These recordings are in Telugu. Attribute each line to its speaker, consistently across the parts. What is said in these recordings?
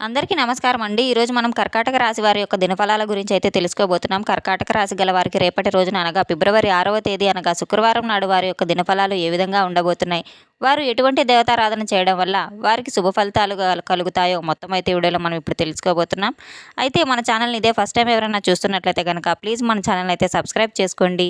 Speaker 1: అందరికీ నమస్కారం అండి. ఈరోజు మనం కర్కాటక రాశి వారి యొక్క దినఫలాల గురించి అయితే తెలుసుకోబోతున్నాం. కర్కాటక రాశి గల వారికి రేపటి రోజున అనగా ఫిబ్రవరి 6వ తేదీ అనగా శుక్రవారం నాడు వారి యొక్క దినఫలాలు ఏ విధంగా ఉండబోతున్నాయి, వారు ఎటువంటి దేవతారాధన చేయడం వల్ల వారికి శుభ ఫలితాలు కలుగుతాయో మొత్తం అయితే ఈ వీడియోలో మనం ఇప్పుడు తెలుసుకోబోతున్నాం. అయితే మన ఛానల్ని ఇదే ఫస్ట్ టైం ఎవరైనా చూస్తున్నట్లయితే కనుక ప్లీజ్ మన ఛానల్ అయితే సబ్స్క్రైబ్ చేసుకోండి.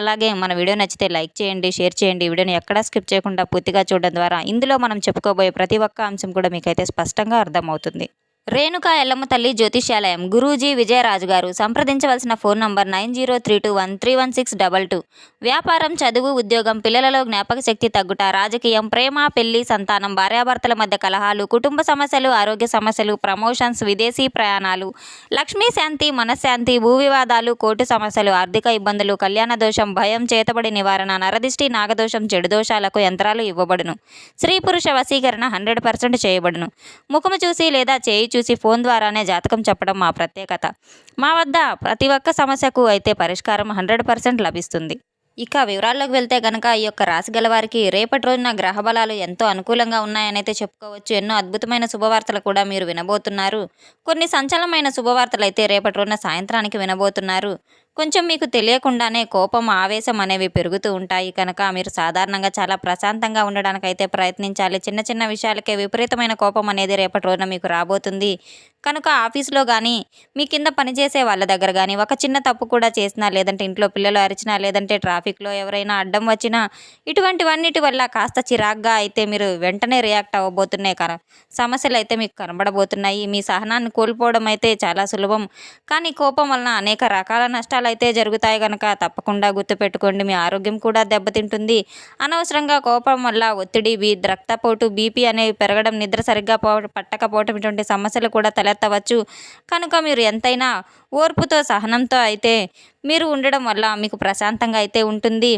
Speaker 1: అలాగే మన వీడియో నచ్చితే లైక్ చేయండి, షేర్ చేయండి. ఈ వీడియోని ఎక్కడా స్కిప్ చేయకుండా పూర్తిగా చూడడం ద్వారా ఇందులో మనం చెప్పుకోబోయే ప్రతి ఒక్క అంశం కూడా మీకైతే స్పష్టంగా అర్థమవుతుంది. రేణుకా ఎల్లమ్మ తల్లి జ్యోతిష్యాలయం గురూజీ విజయరాజు గారు. సంప్రదించవలసిన ఫోన్ నంబర్ 9032131622. వ్యాపారం, చదువు, ఉద్యోగం, పిల్లలలో జ్ఞాపక శక్తి తగ్గుట, రాజకీయం, ప్రేమ, పెళ్లి, సంతానం, భార్యాభర్తల మధ్య కలహాలు, కుటుంబ సమస్యలు, ఆరోగ్య సమస్యలు, ప్రమోషన్స్, విదేశీ ప్రయాణాలు, లక్ష్మీ శాంతి, మనశ్శాంతి, భూ వివాదాలు, కోర్టు సమస్యలు, ఆర్థిక ఇబ్బందులు, కళ్యాణ దోషం, భయం, చేతబడి నివారణ, నరదిష్టి, నాగదోషం, చెడు దోషాలకు యంత్రాలు ఇవ్వబడును. స్త్రీ పురుష వశీకరణ 100% చేయబడును. ముఖము చూసి లేదా చేయి చూసి ఫోన్ ద్వారానే జాతకం చెప్పడం మా ప్రత్యేకత. మా వద్ద ప్రతి ఒక్క సమస్యకు అయితే పరిష్కారం 100% లభిస్తుంది. ఇక వివరాల్లోకి వెళ్తే కనుక ఈ యొక్క రాశి గల వారికి రేపటి రోజున గ్రహ బలాలు ఎంతో అనుకూలంగా ఉన్నాయనైతే చెప్పుకోవచ్చు. ఎన్నో అద్భుతమైన శుభవార్తలు కూడా మీరు వినబోతున్నారు. కొన్ని సంచలనమైన శుభవార్తలు అయితే రేపటి రోజున సాయంత్రానికి వినబోతున్నారు. కొంచెం మీకు తెలియకుండానే కోపం, ఆవేశం అనేవి పెరుగుతూ ఉంటాయి కనుక మీరు సాధారణంగా చాలా ప్రశాంతంగా ఉండడానికైతే ప్రయత్నించాలి. చిన్న చిన్న విషయాలకే విపరీతమైన కోపం అనేది రేపటి రోజున మీకు రాబోతుంది కనుక ఆఫీస్లో కానీ, మీ కింద పనిచేసే వాళ్ళ దగ్గర కానీ ఒక చిన్న తప్పు కూడా చేసినా, లేదంటే ఇంట్లో పిల్లలు అరిచినా, లేదంటే ట్రాఫిక్లో ఎవరైనా అడ్డం వచ్చినా, ఇటువంటివన్నిటి వల్ల కాస్త చిరాగ్గా అయితే మీరు వెంటనే రియాక్ట్ అవ్వబోతున్నాయి. సమస్యలు అయితే మీకు కనబడబోతున్నాయి. మీ సహనాన్ని కోల్పోవడం అయితే చాలా సులభం. కానీ కోపం వలన అనేక రకాల నష్టాలు అయితే జరుగుతాయి కనుక తప్పకుండా గుర్తుపెట్టుకోండి. మీ ఆరోగ్యం కూడా దెబ్బతింటుంది. అనవసరంగా కోపం వల్ల ఒత్తిడి, రక్తపోటు, బీపీ అనేవి పెరగడం, నిద్ర సరిగ్గా పట్టకపోవడం, ఇటువంటి సమస్యలు కూడా తలెత్తవచ్చు. కనుక మీరు ఎంతైనా ఓర్పుతో, సహనంతో అయితే మీరు ఉండడం వల్ల మీకు ప్రశాంతంగా అయితే ఉంటుంది.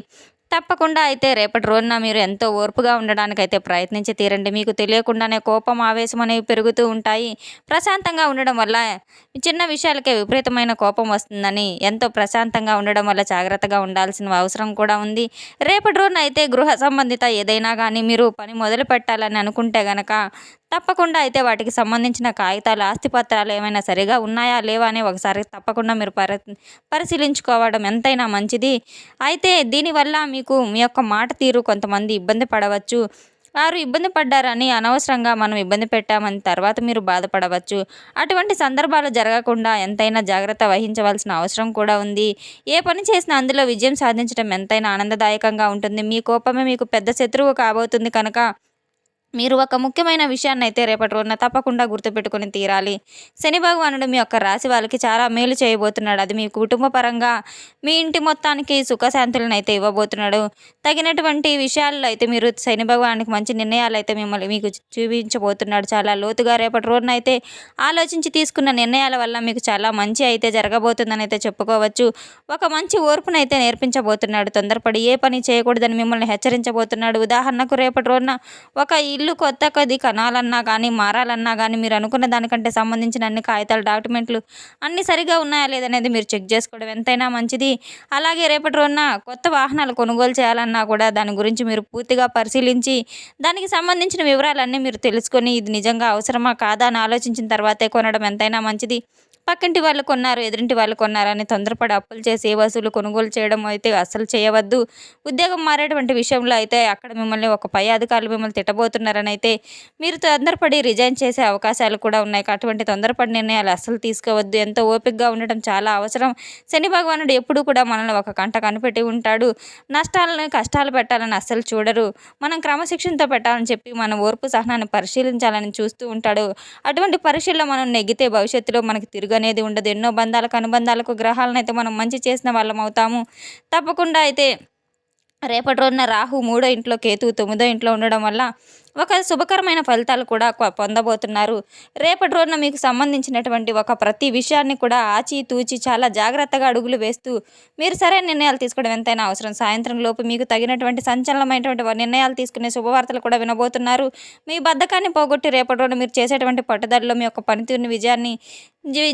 Speaker 1: తప్పకుండా అయితే రేపటి రోజున మీరు ఎంతో ఓర్పుగా ఉండడానికైతే ప్రయత్నించి తీరండి. మీకు తెలియకుండానే కోపం, ఆవేశం అనేవి పెరుగుతూ ఉంటాయి. ప్రశాంతంగా ఉండడం వల్ల చిన్న విషయాలకే విపరీతమైన కోపం వస్తుందని ఎంతో ప్రశాంతంగా ఉండడం వల్ల జాగ్రత్తగా ఉండాల్సిన అవసరం కూడా ఉంది. రేపటి రోజున అయితే గృహ సంబంధిత ఏదైనా కానీ మీరు పని మొదలు పెట్టాలని అనుకుంటే గనక తప్పకుండా అయితే వాటికి సంబంధించిన కాగితాలు, ఆస్తిపత్రాలు ఏమైనా సరిగా ఉన్నాయా లేవా అని ఒకసారి తప్పకుండా మీరు పరిశీలించుకోవడం ఎంతైనా మంచిది. అయితే దీనివల్ల మీకు మీ యొక్క మాట తీరు కొంతమంది ఇబ్బంది పడవచ్చు. వారు ఇబ్బంది పడ్డారని అనవసరంగా మనం ఇబ్బంది పెట్టామని తర్వాత మీరు బాధపడవచ్చు. అటువంటి సందర్భాలు జరగకుండా ఎంతైనా జాగ్రత్త వహించవలసిన అవసరం కూడా ఉంది. ఏ పని చేసినా అందులో విజయం సాధించడం ఎంతైనా ఆనందదాయకంగా ఉంటుంది. మీ కోపమే మీకు పెద్ద శత్రువు కాబోతుంది కనుక మీరు ఒక ముఖ్యమైన విషయాన్ని అయితే రేపటి రోజున తప్పకుండా గుర్తుపెట్టుకొని తీరాలి. శని భగవానుడు మీ యొక్క రాశి వాళ్ళకి చాలా మేలు చేయబోతున్నాడు. అది మీ కుటుంబ పరంగా మీ ఇంటి మొత్తానికి సుఖశాంతులను అయితే ఇవ్వబోతున్నాడు. తగినటువంటి విషయాల్లో అయితే మీరు శని భగవానికి మంచి నిర్ణయాలు అయితే మీకు చూపించబోతున్నాడు. చాలా లోతుగా రేపటి రోజున అయితే ఆలోచించి తీసుకున్న నిర్ణయాల వల్ల మీకు చాలా మంచి అయితే జరగబోతుందని అయితే చెప్పుకోవచ్చు. ఒక మంచి ఓర్పునైతే నేర్పించబోతున్నాడు. తొందరపడి ఏ పని చేయకూడదని మిమ్మల్ని హెచ్చరించబోతున్నాడు. ఉదాహరణకు రేపటి రోజున ఒక ఇల్లు కొత్త కొద్ది కనాలన్నా కానీ, మారాలన్నా కానీ మీరు అనుకున్న దానికంటే సంబంధించిన అన్ని కాగితాలు, డాక్యుమెంట్లు అన్నీ సరిగా ఉన్నాయా లేదనేది మీరు చెక్ చేసుకోవడం ఎంతైనా మంచిది. అలాగే రేపటి రోజున కొత్త వాహనాలు కొనుగోలు చేయాలన్నా కూడా దాని గురించి మీరు పూర్తిగా పరిశీలించి దానికి సంబంధించిన వివరాలన్నీ మీరు తెలుసుకొని ఇది నిజంగా అవసరమా కాదా అని ఆలోచించిన తర్వాతే కొనడం ఎంతైనా మంచిది. పక్కింటి వాళ్ళు కొన్నారు, ఎదురింటి వాళ్ళు కొన్నారని తొందరపడి అప్పులు చేసి ఏ వస్తువులు కొనుగోలు చేయడం అయితే అస్సలు చేయవద్దు. ఉద్యోగం మారేటువంటి విషయంలో అయితే అక్కడ మిమ్మల్ని ఒక పై అధికారులు మిమ్మల్ని తిట్టబోతున్నారని అయితే మీరు తొందరపడి రిజైన్ చేసే అవకాశాలు కూడా ఉన్నాయి. అటువంటి తొందరపడి నిర్ణయాలు అస్సలు తీసుకోవద్దు. ఎంతో ఓపికగా ఉండటం చాలా అవసరం. శని భగవానుడు ఎప్పుడూ కూడా మనల్ని ఒక కంట కనిపెట్టి ఉంటాడు. నష్టాలను, కష్టాలు పెట్టాలని అస్సలు చూడరు. మనం క్రమశిక్షణతో పెట్టాలని చెప్పి మన ఓర్పు, సహనాన్ని పరిశీలించాలని చూస్తూ ఉంటాడు. అటువంటి పరీక్షల్లో మనం నెగ్గితే భవిష్యత్తులో మనకి అనేది ఉండదు. ఎన్నో బంధాలకు, అనుబంధాలకు, గ్రహాలను అయితే మనం మంచి చేసిన వాళ్ళం అవుతాము. తప్పకుండా అయితే రేపటి రోజున రాహు 3వ ఇంట్లో, కేతు 9వ ఇంట్లో ఉండడం వల్ల ఒక శుభకరమైన ఫలితాలు కూడా పొందబోతున్నారు. రేపటి రోజున మీకు సంబంధించినటువంటి ఒక ప్రతి విషయాన్ని కూడా ఆచితూచి చాలా జాగ్రత్తగా అడుగులు వేస్తూ మీరు సరైన నిర్ణయాలు తీసుకోవడం ఎంతైనా అవసరం. సాయంత్రం లోపు మీకు తగినటువంటి సంచలనమైనటువంటి నిర్ణయాలు తీసుకునే శుభవార్తలు కూడా వినబోతున్నారు. మీ బద్ధకాన్ని పోగొట్టి రేపటి రోజున మీరు చేసేటువంటి పట్టుదలలో మీ యొక్క పనితీరుని, విజయాన్ని,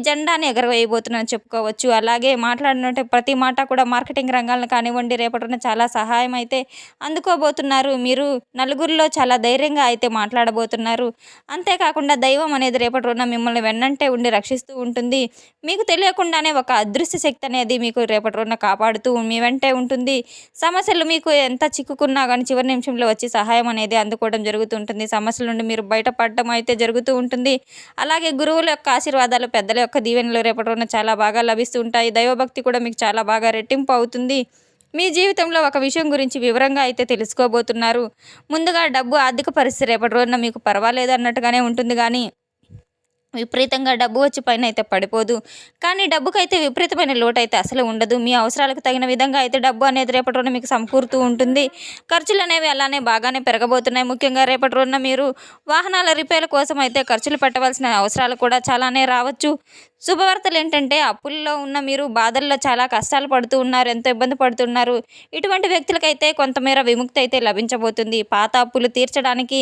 Speaker 1: జెండాని ఎగరవేయబోతున్నారని చెప్పుకోవచ్చు. అలాగే మాట్లాడినట్టు ప్రతి మాట కూడా మార్కెటింగ్ రంగాలను కానివ్వండి రేపటి రోజున చాలా సహాయం అయితే అందుకోబోతున్నారు. మీరు నలుగురిలో చాలా ధైర్యంగా ధైర్యంగా అయితే మాట్లాడబోతున్నారు. అంతేకాకుండా దైవం అనేది రేపటి రోజున మిమ్మల్ని వెన్నంటే ఉండి రక్షిస్తూ ఉంటుంది. మీకు తెలియకుండానే ఒక అదృశ్య శక్తి అనేది మీకు రేపటి రోజున కాపాడుతూ మీ వెంటే ఉంటుంది. సమస్యలు మీకు ఎంత చిక్కుకున్నా కానీ చివరి నిమిషంలో వచ్చి సహాయం అనేది అందుకోవడం జరుగుతుంటుంది. సమస్యల నుండి మీరు బయటపడడం అయితే జరుగుతూ ఉంటుంది. అలాగే గురువుల యొక్క ఆశీర్వాదాలు, పెద్దల యొక్క దీవెనలు రేపటి రోజున చాలా బాగా లభిస్తూ ఉంటాయి. దైవభక్తి కూడా మీకు చాలా బాగా రెట్టింపు అవుతుంది. మీ జీవితంలో ఒక విషయం గురించి వివరంగా అయితే తెలుసుకోబోతున్నారు. ముందుగా డబ్బు, ఆర్థిక పరిస్థితి రేపటి రోజున మీకు పర్వాలేదు అన్నట్టుగానే ఉంటుంది కానీ విపరీతంగా డబ్బు వచ్చి పైన అయితే పడిపోదు. కానీ డబ్బుకైతే విపరీతమైన లోటు అయితే అసలు ఉండదు. మీ అవసరాలకు తగిన విధంగా అయితే డబ్బు అనేది రేపటి రోజున మీకు సమకూరుతూ ఉంటుంది. ఖర్చులు అనేవి అలానే బాగానే పెరగబోతున్నాయి. ముఖ్యంగా రేపటి రోజున మీరు వాహనాల రిపేర్ల కోసం అయితే ఖర్చులు పెట్టవలసిన అవసరాలు కూడా చాలానే రావచ్చు. శుభవార్తలు ఏంటంటే అప్పుల్లో ఉన్న మీరు బాధల్లో చాలా కష్టాలు పడుతూ ఉన్నారు, ఎంతో ఇబ్బంది పడుతున్నారు. ఇటువంటి వ్యక్తులకైతే కొంతమేర విముక్తి అయితే లభించబోతుంది. పాత అప్పులు తీర్చడానికి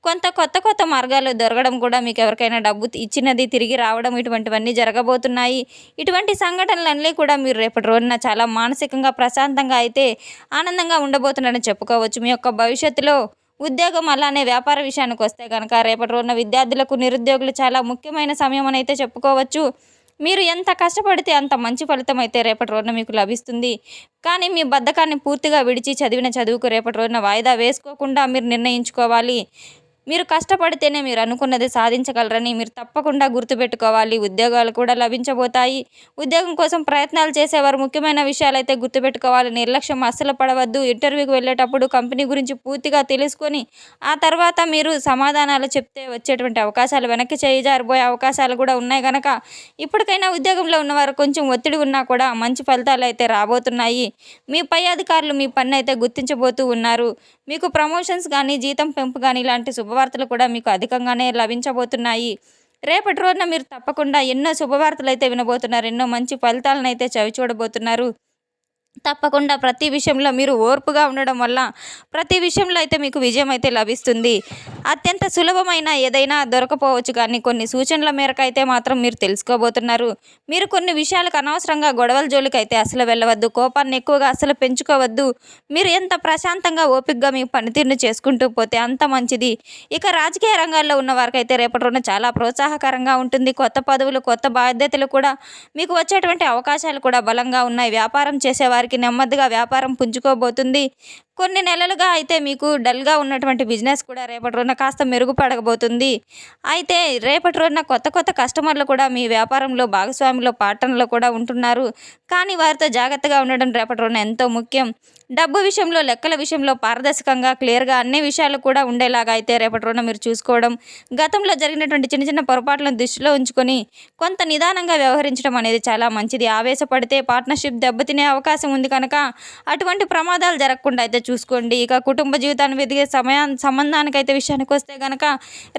Speaker 1: కొత్త మార్గాలు దొరకడం కూడా మీకు ఎవరికైనా డబ్బు ఇచ్చినది తిరిగి రావడం ఇటువంటివన్నీ జరగబోతున్నాయి. ఇటువంటి సంఘటనలన్నీ కూడా మీరు రేపటి రోజున చాలా మానసికంగా ప్రశాంతంగా అయితే ఆనందంగా ఉండబోతున్నారని చెప్పుకోవచ్చు. మీ యొక్క భవిష్యత్తులో ఉద్యోగం అలానే వ్యాపార విషయానికి వస్తే కనుక రేపటి రోజున విద్యార్థులకు, నిరుద్యోగులు చాలా ముఖ్యమైన సమయం అని అయితే చెప్పుకోవచ్చు. మీరు ఎంత కష్టపడితే అంత మంచి ఫలితం అయితే రేపటి రోజున మీకు లభిస్తుంది. కానీ మీ బద్ధకాన్ని పూర్తిగా విడిచి చదివిన చదువుకు రేపటి రోజున వాయిదా వేసుకోకుండా మీరు నిర్ణయించుకోవాలి. మీరు కష్టపడితేనే మీరు అనుకున్నది సాధించగలరని మీరు తప్పకుండా గుర్తుపెట్టుకోవాలి. ఉద్యోగాలు కూడా లభించబోతాయి. ఉద్యోగం కోసం ప్రయత్నాలు చేసేవారు ముఖ్యమైన విషయాలైతే గుర్తుపెట్టుకోవాలి. నిర్లక్ష్యం అస్సలు పడవద్దు. ఇంటర్వ్యూకి వెళ్ళేటప్పుడు కంపెనీ గురించి పూర్తిగా తెలుసుకొని ఆ తర్వాత మీరు సమాధానాలు చెప్తే వచ్చేటువంటి అవకాశాలు వెనక్కి చేజారిపోయే అవకాశాలు కూడా ఉన్నాయి కనుక ఇప్పటికైనా ఉద్యోగంలో ఉన్నవారు కొంచెం ఒత్తిడి ఉన్నా కూడా మంచి ఫలితాలు అయితే రాబోతున్నాయి. మీ పై అధికారులు మీ పని అయితే గుర్తించబోతూ ఉన్నారు. మీకు ప్రమోషన్స్ కానీ, జీతం పెంపు కానీ ఇలాంటి శుభవార్తలు కూడా మీకు అధికంగానే లభించబోతున్నాయి. రేపటి రోజున మీరు తప్పకుండా ఎన్నో శుభవార్తలు అయితే వినబోతున్నారు. ఎన్నో మంచి ఫలితాలను అయితే చవిచూడబోతున్నారు. తప్పకుండా ప్రతి విషయంలో మీరు ఓర్పుగా ఉండడం వల్ల ప్రతి విషయంలో అయితే మీకు విజయం అయితే లభిస్తుంది. అత్యంత సులభమైన ఏదైనా దొరకపోవచ్చు కానీ కొన్ని సూచనల మేరకు అయితే మాత్రం మీరు తెలుసుకోబోతున్నారు. మీరు కొన్ని విషయాలకు అనవసరంగా గొడవల జోలికి అయితే అసలు వెళ్ళవద్దు. కోపాన్ని ఎక్కువగా అసలు పెంచుకోవద్దు. మీరు ఎంత ప్రశాంతంగా ఓపికగా మీ పనితీరును చేసుకుంటూ పోతే అంత మంచిది. ఇక రాజకీయ రంగాల్లో ఉన్న వారికైతే రేపటి రోజున చాలా ప్రోత్సాహకరంగా ఉంటుంది. కొత్త పదవులు, కొత్త బాధ్యతలు కూడా మీకు వచ్చేటువంటి అవకాశాలు కూడా బలంగా ఉన్నాయి. వ్యాపారం చేసేవారికి నెమ్మదిగా వ్యాపారం పుంజుకోబోతుంది. కొన్ని నెలలుగా అయితే మీకు డల్గా ఉన్నటువంటి బిజినెస్ కూడా రేపటి రోజున కాస్త మెరుగుపడబోతుంది. అయితే రేపటి రోజున కొత్త కస్టమర్లు కూడా మీ వ్యాపారంలో భాగస్వామిలో పార్ట్నర్లో కూడా ఉంటున్నారు. కానీ వారితో జాగ్రత్తగా ఉండడం రేపటి రోజున ఎంతో ముఖ్యం. డబ్బు విషయంలో, లెక్కల విషయంలో పారదర్శకంగా, క్లియర్గా అన్ని విషయాలు కూడా ఉండేలాగా అయితే రేపటి రోజున మీరు చూసుకోవడం, గతంలో జరిగినటువంటి చిన్న పొరపాట్లను దృష్టిలో ఉంచుకొని కొంత నిదానంగా వ్యవహరించడం అనేది చాలా మంచిది. ఆవేశపడితే పార్ట్నర్షిప్ దెబ్బతినే అవకాశం ఉంది కనుక అటువంటి ప్రమాదాలు జరగకుండా అయితే చూసుకోండి. ఇక కుటుంబ జీవితాన్ని వెతికే సంబంధానికైతే విషయానికి వస్తే కనుక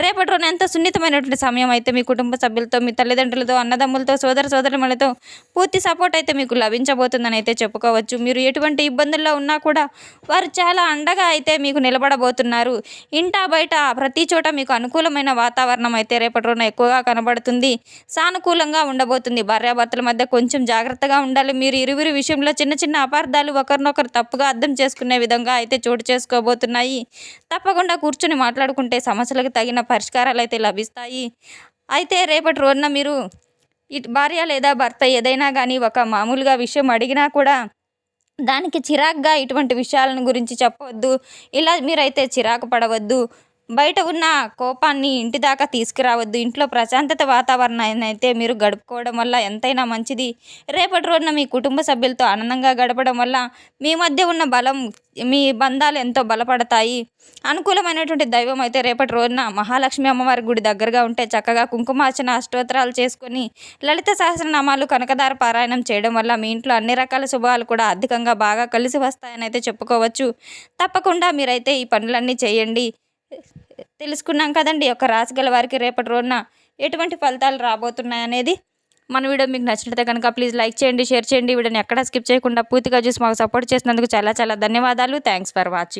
Speaker 1: రేపటి రోజున ఎంతో సున్నితమైనటువంటి సమయం అయితే మీ కుటుంబ సభ్యులతో, మీ తల్లిదండ్రులతో, అన్నదమ్ములతో, సోదరులతో పూర్తి సపోర్ట్ అయితే మీకు లభించబోతుందని అయితే చెప్పుకోవచ్చు. మీరు ఎటువంటి ఇబ్బందుల్లో ఉన్నా కూడా వారు చాలా అండగా అయితే మీకు నిలబడబోతున్నారు. ఇంటా బయట ప్రతి చోట మీకు అనుకూలమైన వాతావరణం అయితే రేపటి రోజున ఎక్కువగా కనబడుతుంది. సానుకూలంగా ఉండబోతుంది. భార్యాభర్తల మధ్య కొంచెం జాగ్రత్తగా ఉండాలి. మీరు ఇరువురి విషయంలో చిన్న అపార్థాలు ఒకరినొకరు తప్పుగా అర్థం చేసుకునే విధంగా అయితే చోటు చేసుకోబోతున్నాయి. తప్పకుండా కూర్చొని మాట్లాడుకుంటే సమస్యలకు తగిన పరిష్కారాలు అయితే లభిస్తాయి. అయితే రేపటి రోజున మీరు భార్య లేదా భర్త ఏదైనా కానీ ఒక మామూలుగా విషయం అడిగినా కూడా దానికి చిరాకుగా ఇటువంటి విషయాలను గురించి చెప్పవద్దు. ఇలా మీరైతే చిరాకు పడవద్దు. బయట ఉన్న కోపాన్ని ఇంటి దాకా తీసుకురావద్దు. ఇంట్లో ప్రశాంతత వాతావరణాన్ని అయితే మీరు గడుపుకోవడం వల్ల ఎంతైనా మంచిది. రేపటి రోజున మీ కుటుంబ సభ్యులతో ఆనందంగా గడపడం వల్ల మీ మధ్య ఉన్న బలం, మీ బంధాలు ఎంతో బలపడతాయి. అనుకూలమైనటువంటి దైవం అయితే రేపటి రోజున మహాలక్ష్మి అమ్మవారి గుడి దగ్గరగా ఉంటే చక్కగా కుంకుమార్చన, అష్టోత్తరాలు చేసుకొని లలిత సహస్రనామాలు, కనకదార పారాయణం చేయడం వల్ల మీ ఇంట్లో అన్ని రకాల శుభాలు కూడా ఆర్థికంగా బాగా కలిసి వస్తాయని అయితే చెప్పుకోవచ్చు. తప్పకుండా మీరైతే ఈ పనులన్నీ చేయండి. తెలుసుకున్నాం కదండి ఒక రాశి గల వారికి రేపటి రోజున ఎటువంటి ఫలితాలు రాబోతున్నాయి అనేది. మన వీడియో మీకు నచ్చినట్లయితే కనుక ప్లీజ్ లైక్ చేయండి, షేర్ చేయండి. వీడియోని ఎక్కడా స్కిప్ చేయకుండా పూర్తిగా చూసి మాకు సపోర్ట్ చేసినందుకు చాలా ధన్యవాదాలు. Thanks for watching.